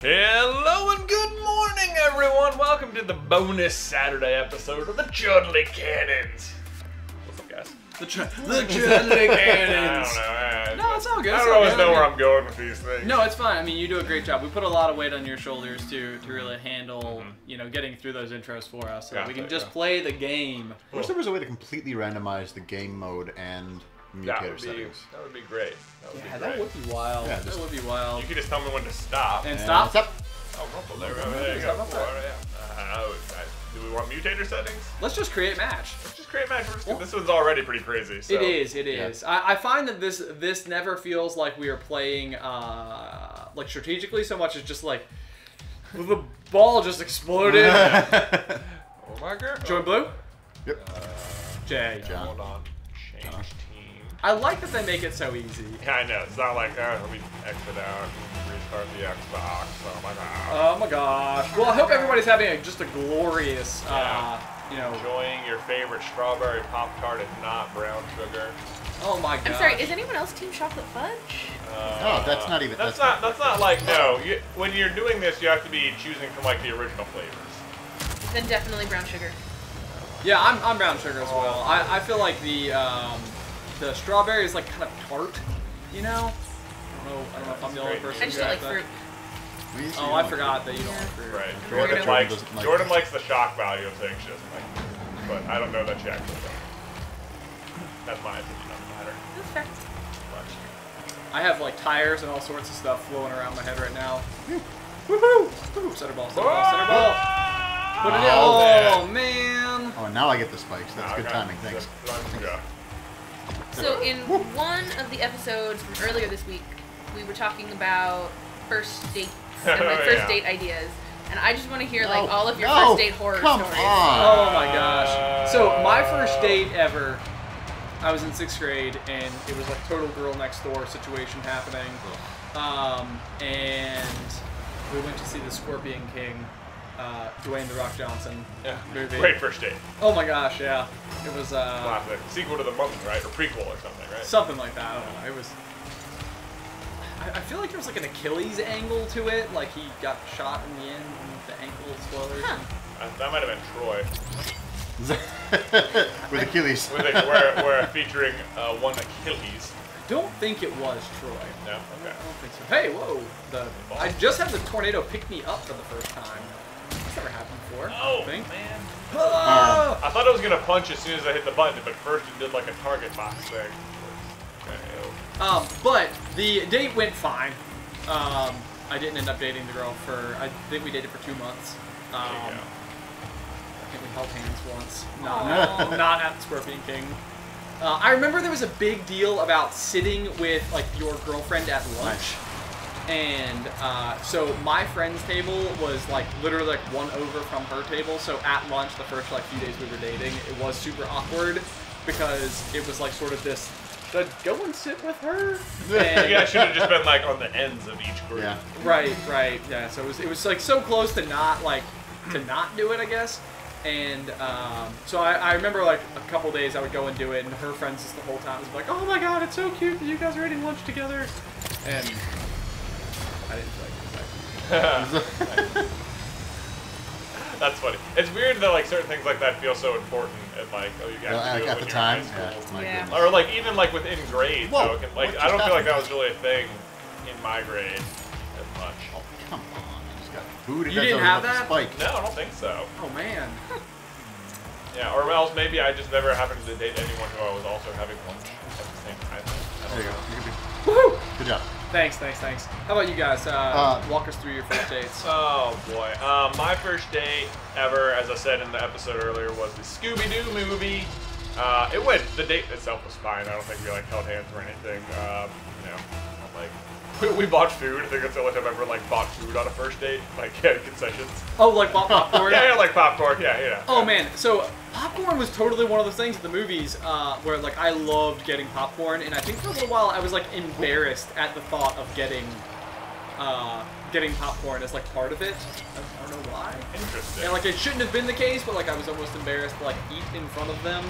Hello and good morning, everyone! Welcome to the bonus Saturday episode of the Chudley Cannons. What's up, guys? The Chudley Cannons. I don't know. No, it's all good. I don't always know where I'm going with these things. No, it's fine. I mean, you do a great job. We put a lot of weight on your shoulders to really handle, you know, getting through those intros for us, so that we can just play the game. I wish there was a way to completely randomize the game mode and mutator settings. That would be great. That would be wild. Yeah, that would be wild. You could just tell me when to stop. And stop? Stop. Oh, Rumple, there you go. Do we want mutator settings? Let's just create match. Let's just create match. This one's already pretty crazy. So. It is. I find that this never feels like we are playing like strategically so much as just like the ball just exploded. Oh my god. Join blue? Yep. Jay. John. Hold on. Change team. I like that they make it so easy. Yeah, I know. It's not like, let me exit out and restart the Xbox. Oh my god. Oh my gosh. Well, I hope everybody's having just a glorious, you know. Enjoying your favorite strawberry Pop-Tart, if not brown sugar. Oh my god. I'm sorry, is anyone else Team Chocolate Fudge? No, that's not even. That's not like, no. When you're doing this, you have to be choosing from like the original flavors. Then definitely brown sugar. Yeah, I'm brown sugar as well. I feel like the strawberry is like kind of tart, you know? I don't know if I'm the only person. I just don't like fruit. Oh, I forgot that you don't like fruit. Right. Jordan likes the shock value of things she doesn't like. But I don't know that she actually does. That's my opinion on the matter. That's fair. I have like tires and all sorts of stuff flowing around my head right now. Woohoo! Center ball, center ball, center ball. Put it in. Oh, man. Oh, now I get the spikes. That's good timing. Thanks. So in one of the episodes from earlier this week, we were talking about first dates and like first date ideas. And I just want to hear like all of your first date horror stories. Oh my gosh. So my first date ever, I was in 6th grade and it was like total girl next door situation happening. And we went to see the Scorpion King, Dwayne "The Rock" Johnson movie. Great first date. Oh my gosh, yeah. It was classic. Sequel to The Mummy, right? Or prequel or something, right? Something like that. I don't know. It was. I feel like there was like an Achilles angle to it. Like he got shot in the end, and the ankle spoilers. That might have been Troy. With Achilles. We're featuring one Achilles. I don't think it was Troy. No? Okay. I don't think so. Hey, whoa! I just had the tornado pick me up for the first time. That's never happened before. Oh, I think. man. Ah! I thought I was going to punch as soon as I hit the button, but first it did like a target box thing. But the date went fine. I didn't end up dating the girl for, I think we dated for 2 months. I think we held hands once. Not at the Scorpion King. I remember there was a big deal about sitting with like your girlfriend at lunch. And so my friend's table was like literally like one over from her table. So at lunch, the first like few days we were dating, it was super awkward because it was like sort of this, should I go and sit with her? And yeah, I should have just been like on the ends of each group. Yeah. Right. Yeah. So it was like so close to not do it, I guess. And so I remember like a couple days I would go and do it, and her friends just the whole time was like, "Oh my god, it's so cute that you guys are eating lunch together." And I didn't feel like it. That's funny. It's weird that like certain things like that feel so important, and like you guys do it at when the you're time. in high school. Yeah. Or like even like within grades. Whoa, So like I don't feel like that was really a thing in my grade as much. Oh, come on. I just got food. You didn't have that? Spike. No, I don't think so. Oh man. Yeah, or else maybe I just never happened to date anyone who I was also having lunch at the same time. There you go. Woohoo! Good job. Thanks. How about you guys? Walk us through your first dates. Oh boy. My first date ever, as I said in the episode earlier, was the Scooby-Doo movie. The date itself was fine. I don't think we like held hands or anything. We bought food. I think that's the only time I ever like bought food on a first date, like at concessions. Oh, like popcorn? Yeah, like popcorn. Yeah. Oh man, so popcorn was totally one of those things at the movies where like I loved getting popcorn, and I think for a little while I was like embarrassed at the thought of getting popcorn as like part of it. I don't know why. Interesting. And like it shouldn't have been the case, but like I was almost embarrassed to like eat in front of them.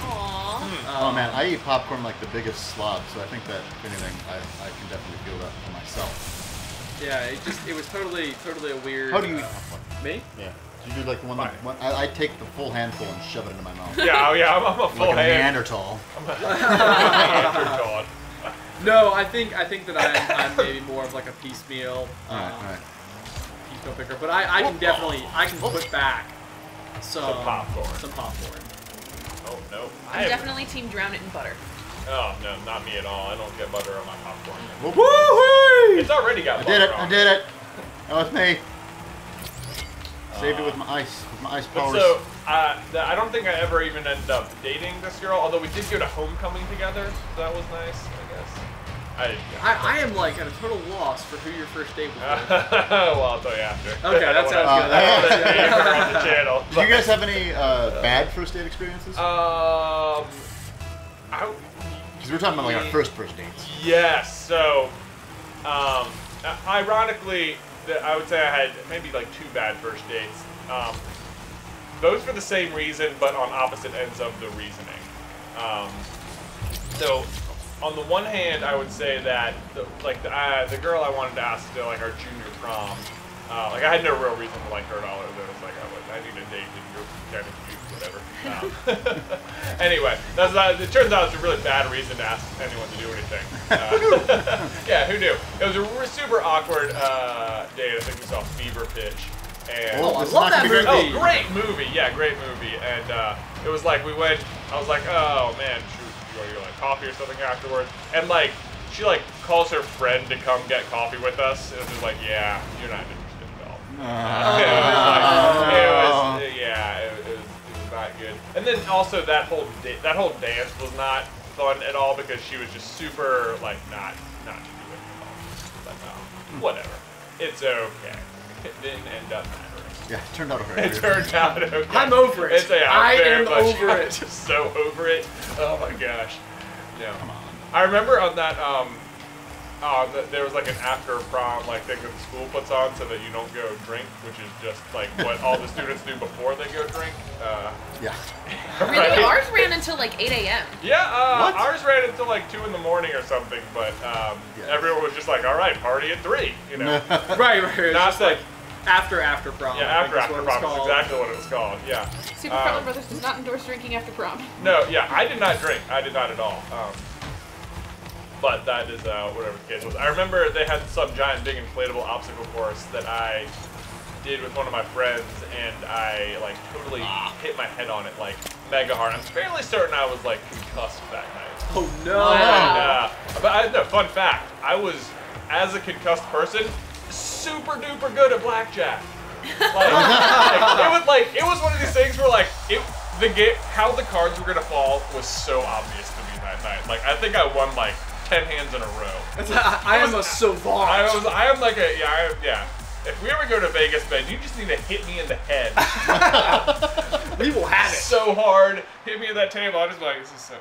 Aww. Oh man, I eat popcorn like the biggest slob, so I think that if anything, I can definitely feel that for myself. Yeah, it was totally a weird. How do you eat popcorn? Me? Yeah. Do you do like the one that I take the full handful and shove it into my mouth? Yeah, I'm a full like a hand. Neanderthal. I'm a Neanderthal. No, I think that I'm maybe more of like a piecemeal. Alright. Piecemeal picker, but I can definitely put back some popcorn. Oh no. I'm definitely team drown it in butter. Oh no, not me at all. I don't get butter on my popcorn. Woohoo! It's already got butter on I did it. That was me. Saved it with my ice powers. But so, I don't think I ever even ended up dating this girl, although we did go to homecoming together. So that was nice, I guess. I am like at a total loss for who your first date was with. Well, I'll tell you after. Okay, that sounds good. On the channel. Did you guys have any bad first date experiences? Because we're talking about like our first dates. Yes. So, ironically, I would say I had maybe like 2 bad first dates. Both for the same reason, but on opposite ends of the reasoning. So, on the one hand, I would say that the girl I wanted to ask to like our junior prom, like I had no real reason to like her at all. It was like I need a date and you're kind of cute, whatever. Anyway, it turns out it's a really bad reason to ask anyone to do anything. Yeah, who knew? It was a super awkward date. I think we saw Fever Pitch. And I love that movie. Oh, great movie! Yeah, great movie. And it was like we went. I was like, oh man, should we go get like coffee or something afterwards? And like she like calls her friend to come get coffee with us. And it was just like, yeah, you're not interested at all. It was not good. And then also that whole dance was not fun at all because she was just super like not to do it at all. But whatever, it's okay. It didn't end up mattering. Yeah, it turned out okay. It turned out okay. I'm over it. I am over it. I'm just so over it. Oh my gosh. No. Come on. I remember on that there was like an after prom like thing that the school puts on so that you don't go drink, which is just like what all the students do before they go drink. Yeah. Really? Right? Ours ran until like 8 a.m. Yeah, ours ran until like 2 in the morning or something, but everyone was just like, all right, party at 3, you know. Right. Not like after prom. Yeah, after prom is exactly what it was called. Yeah. Super Carlin Brothers does not endorse drinking after prom. No, yeah, I did not drink. I did not at all. But that is whatever the case was. I remember they had some giant, big inflatable obstacle course that I did with one of my friends, and I like totally hit my head on it like mega hard. I'm fairly certain I was like concussed that night. Oh no! And, no, fun fact: I was, as a concussed person, super duper good at blackjack. It was one of these things where like how the cards were gonna fall was so obvious to me that night. Like I think I won like 10 hands in a row. I am a savant. I am like a yeah. If we ever go to Vegas, man, you just need to hit me in the head. We will have it. So hard. Hit me at that table. I'm just like, this is so,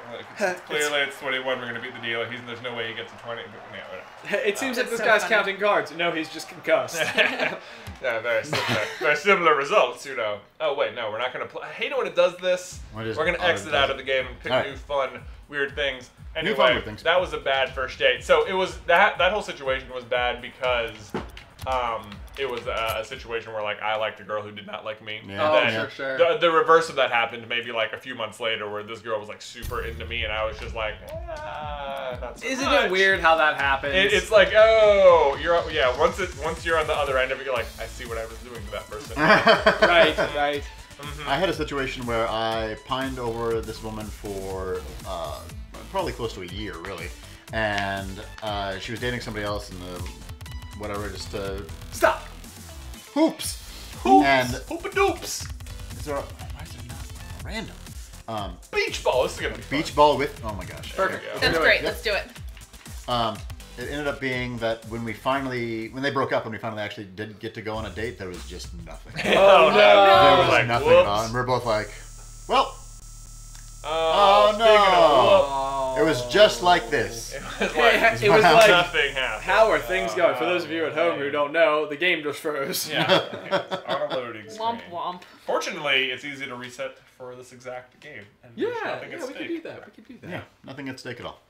clearly it's 21. We're going to beat the deal. There's no way he gets a 20. But, yeah, whatever. It seems like this guy's counting cards. No, he's just concussed. Yeah, very similar results, you know. Oh, wait, no, we're not going to play. I hate it when it does this. We're going to exit out of the game and pick new fun, weird things. Anyway, that was a bad first date. So it was that whole situation was bad because it was a situation where like I liked a girl who did not like me. Yeah. Sure. The reverse of that happened maybe like a few months later, where this girl was like super into me, and I was just like, not so Isn't much. it weird how that happens? It's like, once you're on the other end of it, you're like, I see what I was doing to that person. Right. Mm-hmm. I had a situation where I pined over this woman for probably close to a year, really, and she was dating somebody else, and just stop. Hoops. And Hoopa-doops. why is there not random? Beach ball. This is gonna be fun. Beach ball with. Oh my gosh. Perfect. That's great. Let's do it. It ended up being that when they broke up and we finally actually did get to go on a date, there was just nothing. Oh no! There was like, nothing whoops. at all, and we're both like, well. Oh no! It was just like this. It was like, It was like, nothing happened. how are things going? For those of you at home who don't know, the game just froze. Yeah, it's on a loading screen. Womp womp. Fortunately, it's easy to reset for this exact game. And Yeah, there's nothing at we stake. could do that. We could do that. Yeah, nothing at stake at all.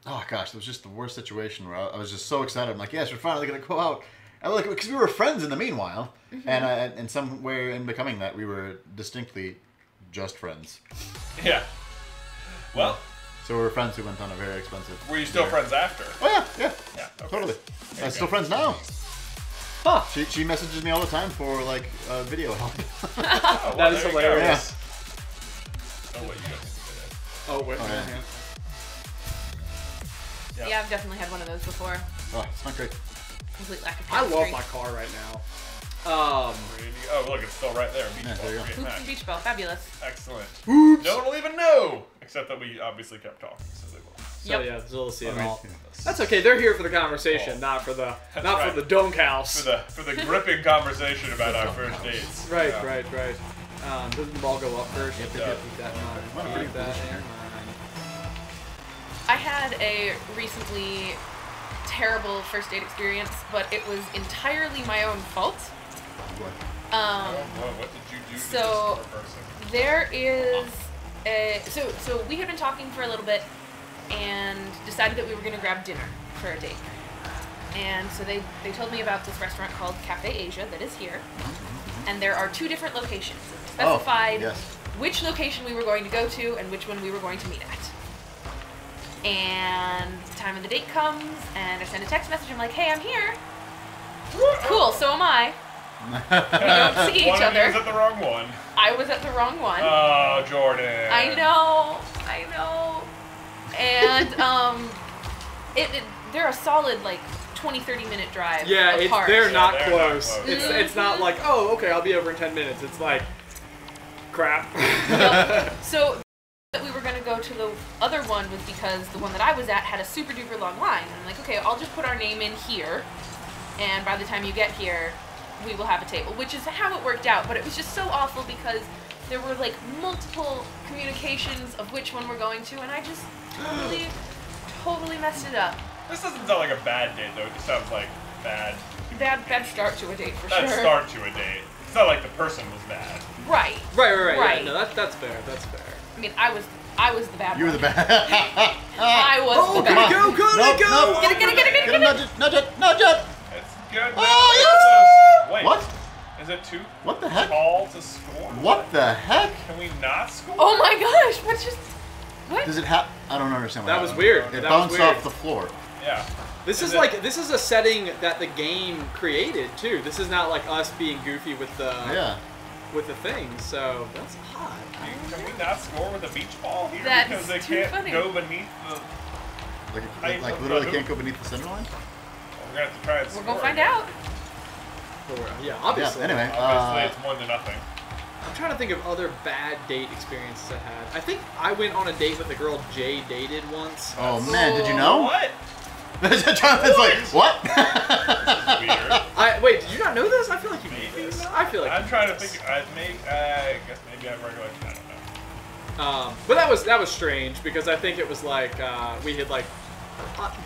oh gosh, it was just the worst situation where I was just so excited. I'm like, yes, we're finally gonna go out. And like, because we were friends in the meanwhile, and in some way in becoming that, we were distinctly just friends. Yeah. Well. So we were friends who went on a very expensive. Were you still friends after? Oh yeah, Okay. totally. Still friends now. Huh. She messages me all the time for like video help. Oh, That is hilarious. Oh wait, you don't need to do that. Oh wait. Yeah. Yeah, I've definitely had one of those before. Oh, it's not great. Complete lack of I chemistry. love my car right now. Oh, look, it's still right there. Beach Yeah, ball. there you go. Great Hoops match. and beach ball, fabulous. Excellent. Oops. No one will even know, except that we obviously kept talking, so they will. So Yep. yeah, we'll see it I mean, all. That's okay. They're here for the conversation, Oh. not for the That's not right. for the dunk house. For the gripping conversation about our first dates. Right, Yeah. right. Doesn't the ball go up first? Yep, Keep yep. that in mind. What a Keep pretty that position in here. mind. I had a recently terrible first date experience, but it was entirely my own fault. What? Oh, boy, what did you do to So- this poor person? There is a so we had been talking for a little bit and decided that we were gonna grab dinner for a date. And so they told me about this restaurant called Cafe Asia that is here. And there are 2 different locations. It specified yes. which location we were going to go to and which one we were going to meet at. And the time of the date comes and I send a text message. I'm like, hey, I'm here. Cool, so am I. We don't see each One of you other. was at the wrong one. I was at the wrong one. Oh, Jordan. I know. And they're a solid like 20-30 minute drive Yeah, apart. they're not they're not close. close. It's not like, oh, okay, I'll be over in 10 minutes. It's like, crap. So that we were gonna go to the other one was because the one that I was at had a super duper long line. And I'm like, okay, I'll just put our name in here, and by the time you get here, we will have a table, which is how it worked out. But it was just so awful because there were like multiple communications of which one we're going to, and I just totally messed it up. This doesn't sound like a bad date, though. It just sounds like bad Bad start to a date for Bad sure. start to a date. It's not like the person was bad. Right. Right. Yeah, no, that's fair. I mean, I was the bad You were one. the bad. I was Oh, the can bad we go? one. Can Nope, we go? nope. Get it. Get him, nudge it. It's good. Oh, Wait. What? Is it too What the heck? tall to score? What the heck? Can we not score? Oh my gosh! What? Does it have? I don't understand. What That was happened. weird. It That was bounced weird. off the floor. Yeah. This Is is it- like this is a setting that the game created too. This is not like us being goofy with the with the thing. So that's odd. Can we not score with a beach ball here? That's because they too can't funny. go beneath the... Like literally can't go beneath the center line. We're going to have to try and score. We're gonna find out. Yeah, obviously. Yeah. Anyway, Obviously, it's more than nothing. I'm trying to think of other bad date experiences I had. I think I went on a date with a girl Jay dated once. Oh man, did you know? What? Jonathan's like, what? Weird. Wait, did you not know this? I feel like you knew Maybe this. not. I feel like I'm you trying knew to this. think. I guess maybe I recollect. I don't know. But that was strange because I think it was like we had like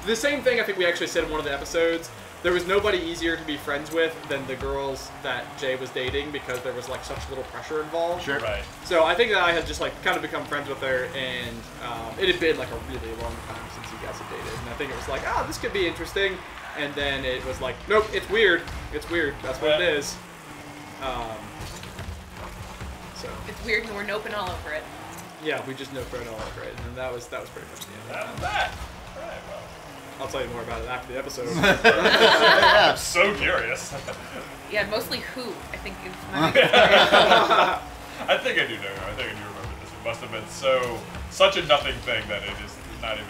the same thing. I think we actually said in one of the episodes. There was nobody easier to be friends with than the girls that Jay was dating because there was like such little pressure involved. Sure. Right. So I think that I had just like kind of become friends with her, and it had been like a really long time since you guys had dated, and I think it was like, oh, this could be interesting, and then it was like, nope, it's weird. It's weird. That's what it is. So It's weird and we're noping all over it. yeah, we just know Fred all over it, and that was pretty much the end of That that. was that. Right, well. I'll tell you more about it after the episode. I'm so curious. Yeah, mostly who I think is my experience. I think I do know. I think I do remember this. It must have been such a nothing thing that it is not even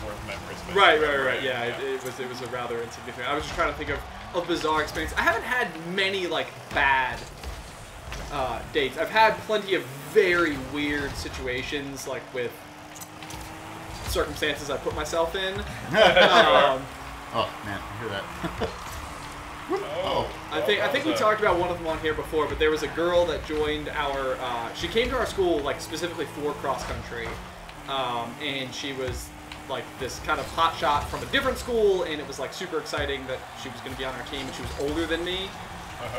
worth memory space. Right. Yeah, it was a rather insignificant. I was just trying to think of a bizarre experience. I haven't had many like bad dates. I've had plenty of very weird situations, like with circumstances I put myself in. Oh man, I hear that. I think we talked about one of them on here before, but there was a girl that joined our. She came to our school like specifically for cross country, and she was like this kind of hot shot from a different school, and it was like super exciting that she was going to be on our team, and she was older than me.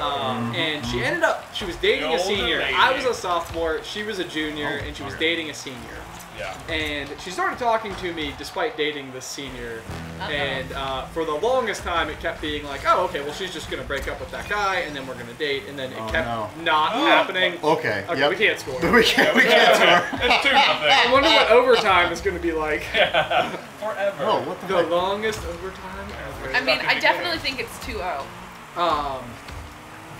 And she ended up, she was dating The a senior. older lady. I was a sophomore, she was a junior, and she was dating a senior. Yeah. And she started talking to me despite dating this senior. And for the longest time, it kept being like, oh, okay, well, she's just going to break up with that guy, and then we're going to date. And then it kept not happening. Okay, we can't score. we can't score. It's 2-0. I wonder what overtime is going to be like. Yeah. Forever. Oh, what the The heck? longest overtime ever. I mean, I definitely think it's 2-0.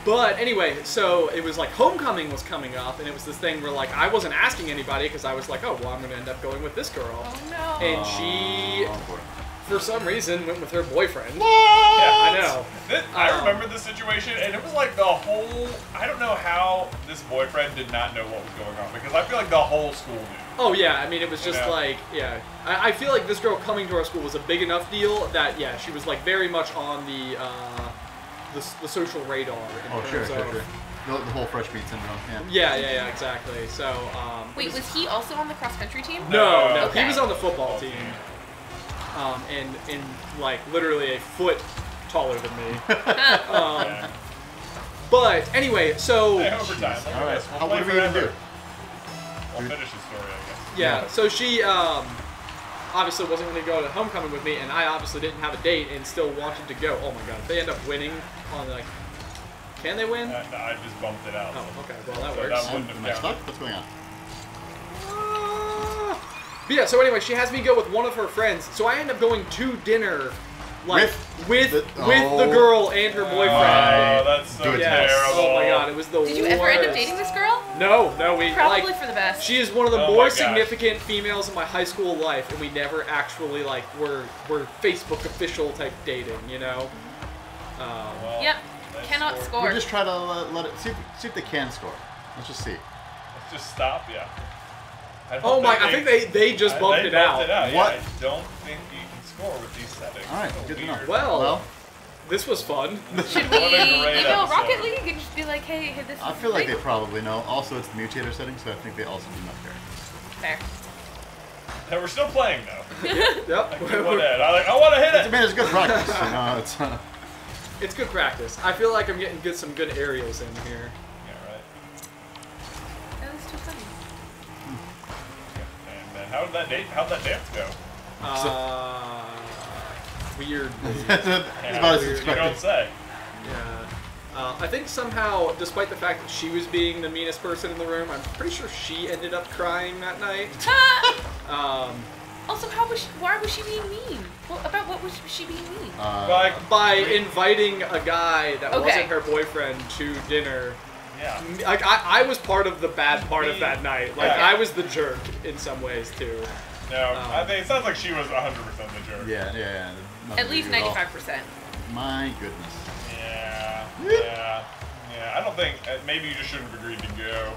But anyway, so it was like homecoming was coming up, and it was this thing where like I wasn't asking anybody because I was like, oh, well, I'm going to end up going with this girl. Oh, no. And she, boy. for some reason, went with her boyfriend. Yeah, I know. I remember the situation, and it was like the whole. I don't know how this boyfriend did not know what was going on because I feel like the whole school knew. Oh yeah, I mean it was just You know? like I feel like this girl coming to our school was a big enough deal that she was like very much on the social radar. In terms of, The whole fresh meat syndrome. Yeah, exactly. So. Wait, was he also on the cross country team? No, Okay. he was on the football team. And like literally a foot taller than me. Yeah. But anyway, so Hey, overtime. Look at All right. this. We'll What do play we even forever. do? We'll finish the story, I guess. yeah, so she obviously wasn't going to go to homecoming with me, and I obviously didn't have a date and still wanted to go. Oh my god, if they end up winning on like, can they win? No, I just bumped it out. Oh, okay, well that So works. that wouldn't have Am I stuck? counted. What's going on? But yeah, so anyway, she has me go with one of her friends, so I end up going to dinner, like with the girl and her boyfriend. Oh, that's so Do it. Yes. terrible. Oh my god, it was the worst. Did you ever end up dating this girl? No, we Probably like. for the best. She is one of the Oh my more gosh. significant females in my high school life, and we never actually like were Facebook official type dating, you know. Well, Yep. they Cannot scored. score. We just try to let it see if they can score. Let's just see. Let's just stop, yeah. Oh my! I think they just bumped they it bumped out. it out. What? Yeah, I don't think you can score with these settings. All right, So good to know. weird. Well, this was fun. Should What we a great email episode. Rocket League and just be like, hey, this is I feel like they great? probably know. Also, it's the mutator setting, so I think they also do not care. Fair. Hey, we're still playing though. Yep. Go ahead. I want to hit I it. mean, it's good practice. You know, it's. It's good practice. I feel like I'm getting some good aerials in here. Yeah, right. That was too funny. And then how'd that dance go? Weird. It's about as You expected. don't say. Yeah. I think somehow, despite the fact that she was being the meanest person in the room, I'm pretty sure she ended up crying that night. Also, why was she being mean? What was she being mean? Like, By inviting a guy that Okay. wasn't her boyfriend to dinner. yeah. Like, I was part of the bad part of that night. Like, Yeah. I was the jerk in some ways, too. No, I think it sounds like she was 100% the jerk. Yeah. At least 95%. My goodness. Yeah. I don't think. Maybe you just shouldn't have agreed to go.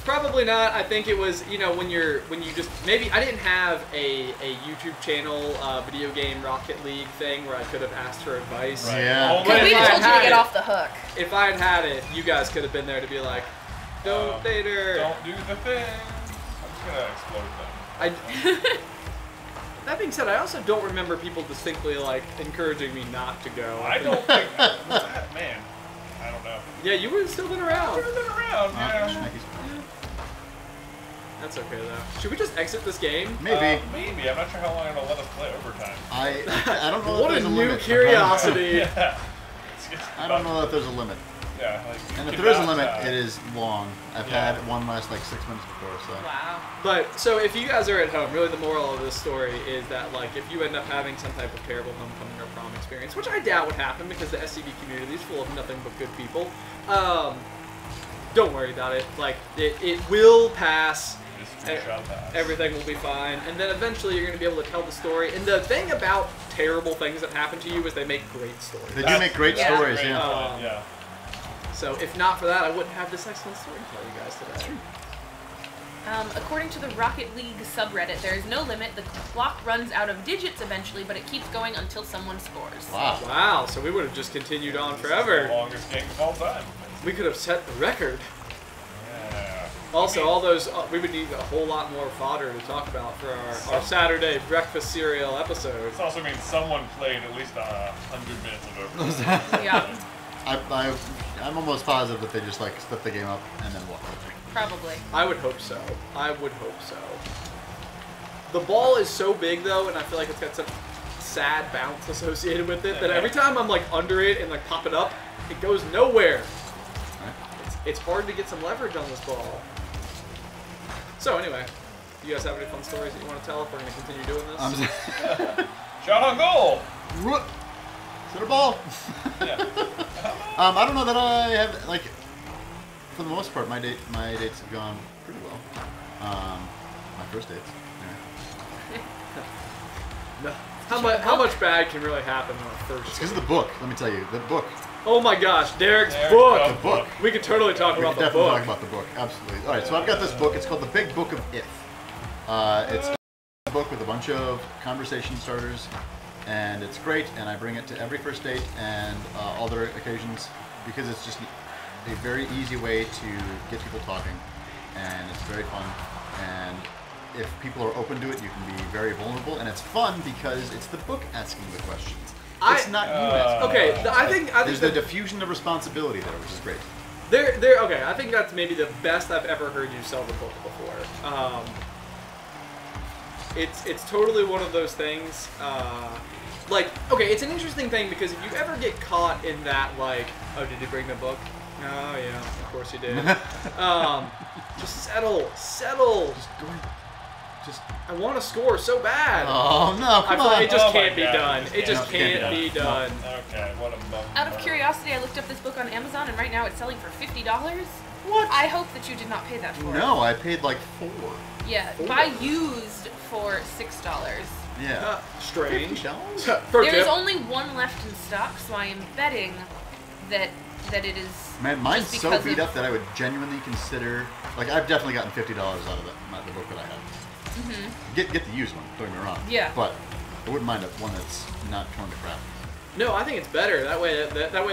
Probably not. I think it was, you know, when you just, maybe I didn't have a YouTube channel, video game Rocket League thing where I could have asked her advice. Right. Yeah. Only Because we if I told you to had get it- off the hook. If I had had it, you guys could have been there to be like, don't date her. Don't do the thing. I'm just gonna explode them. That being said, I also don't remember people distinctly like encouraging me not to go. I don't think. What's that, man? I don't know. Yeah, you would have still been around. I've been around, yeah. Schmecky's- That's okay though. Should we just exit this game? Maybe. Maybe. I'm not sure how long it'll let us play overtime. I don't know. What if a there's new limit. curiosity. Yeah. I don't know that there's a limit. Yeah. Like, And you if there is a cannot, limit, it is long. I've Yeah. had one last like 6 minutes before, so. Wow. But so if you guys are at home, really the moral of this story is that like if you end up having some type of terrible homecoming or prom experience, which I doubt would happen because the SCB community is full of nothing but good people, don't worry about it. Like it will pass. This too shall pass. Everything will be fine, and then eventually you're going to be able to tell the story. And the thing about terrible things that happen to you is they make great stories. They do make great Yeah. stories, Great yeah. fun, yeah. So if not for that, I wouldn't have this excellent story to tell you guys today. According to the Rocket League subreddit, there is no limit. The clock runs out of digits eventually, but it keeps going until someone scores. Wow. Wow, so we would have just continued on This is forever. the longest game of all time. We could have set the record. Yeah. Also, all those, we would need a whole lot more fodder to talk about for our Saturday breakfast cereal episode. This also means someone played at least 100 minutes of overtime. Yeah, I'm almost positive that they just like split the game up and then walk away. probably. I would hope so. I would hope so. The ball is so big though, and I feel like it's got such sad bounce associated with it that every time I'm like under it and like pop it up, it goes nowhere. It's hard to get some leverage on this ball. So anyway, you guys have any fun stories that you want to tell if we're going to continue doing this? Shot on goal. Center ball. Yeah. I don't know that I have, like, for the most part, my dates have gone pretty well. My first dates. Yeah. No. How much bad can really happen on a first? It's because of the book. Let me tell you, the book. Oh my gosh, Derek's book. The book. We could totally talk about the book. Definitely talk about the book. Absolutely. All right, so I've got this book. It's called The Big Book of If. It's a book with a bunch of conversation starters, and it's great. And I bring it to every first date and all their occasions because it's just a very easy way to get people talking, and it's very fun. And if people are open to it, you can be very vulnerable, and it's fun because it's the book asking the questions. It's not you asking. Okay, I think there's the diffusion of responsibility there, which is great. Okay, I think that's maybe the best I've ever heard you sell the book before. It's totally one of those things. Like, okay, it's an interesting thing because if you ever get caught in that, like, oh, did you bring the book? Oh yeah, of course you did. Just settle. Just I want to score so bad. Oh no, come on. It just can't be done. It just can't be done. Okay, what a bummer. Out of curiosity, I looked up this book on Amazon, and right now it's selling for $50. What? I hope that you did not pay that for it. No, I paid like $4. Yeah, buy used for $6. Yeah. Strange. $50? There is only one left in stock, so I am betting that it is. Man, mine's just so because beat of- up that I would genuinely consider. Like, I've definitely gotten $50 out of the book that I have. Get the used one. Don't get me wrong. Yeah. But I wouldn't mind one that's not torn to crap. No, I think it's better. That way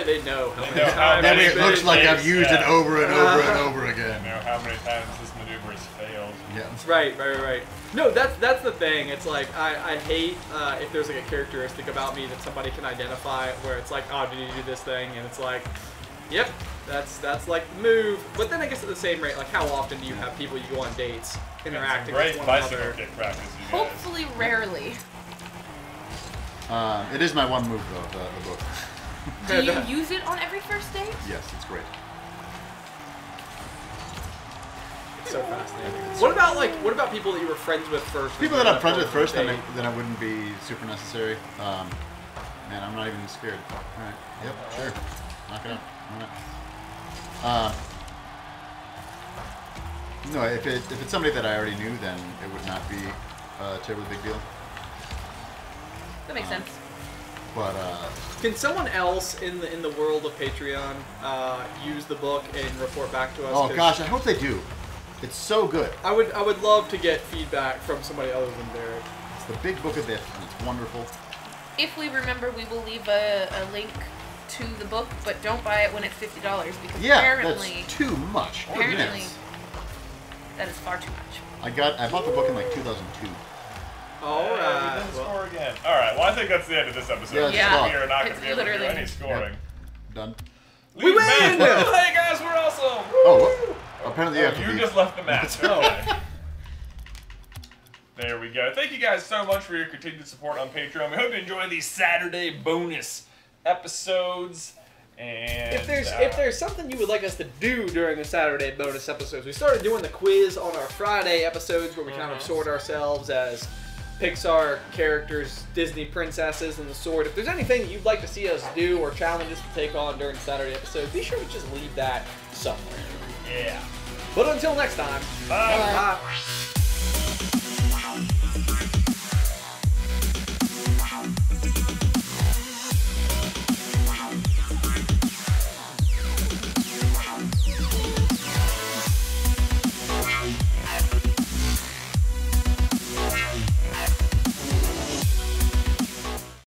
they know how many know how times. That way many it looks like I've used it over and over and over I again. know how many times this maneuver has failed. Yeah. Right. No, that's the thing. It's like I hate if there's like a characteristic about me that somebody can identify where it's like, oh, did you do this thing? And it's like, yep, that's like the move. But then I guess at the same rate, like how often do you have people you go on dates interacting with Great one bicycle another? kick practice, you guys. Hopefully, rarely. It is my one move though, the book. Do you use it on every first date? Yes, it's great. It's so fascinating. What about people that you were friends with first? People that I'm friends with first, then then I wouldn't be super necessary. Man, I'm not even scared. All right. Yep. Sure. Knock it out. Why not? No, if it's somebody that I already knew, then it would not be a terribly big deal. That makes sense. But can someone else in the world of Patreon use the book and report back to us? oh gosh, I hope they do. It's so good. I would love to get feedback from somebody other than Derek. It's the Big Book of If, and it's wonderful. If we remember, we will leave a link to the book, but don't buy it when it's $50 because Yeah, apparently that's too much. apparently Yes. that is far too much. I bought the book in like 2002. All We right. didn't score again. All right. Well, I think that's the end of this episode. Yeah, We are not going it's to be able to do literally- any scoring. Done. We win! Hey guys, we're awesome! Oh, apparently you have to You be. just left the match. Okay. There we go. Thank you guys so much for your continued support on Patreon. We hope you enjoy these Saturday bonus episodes. And If there's something you would like us to do during the Saturday bonus episodes, we started doing the quiz on our Friday episodes where we kind of sort ourselves as Pixar characters, Disney princesses, and the sort. If there's anything that you'd like to see us do or challenges to take on during Saturday episodes, be sure to just leave that somewhere. yeah. But until next time, Bye. bye.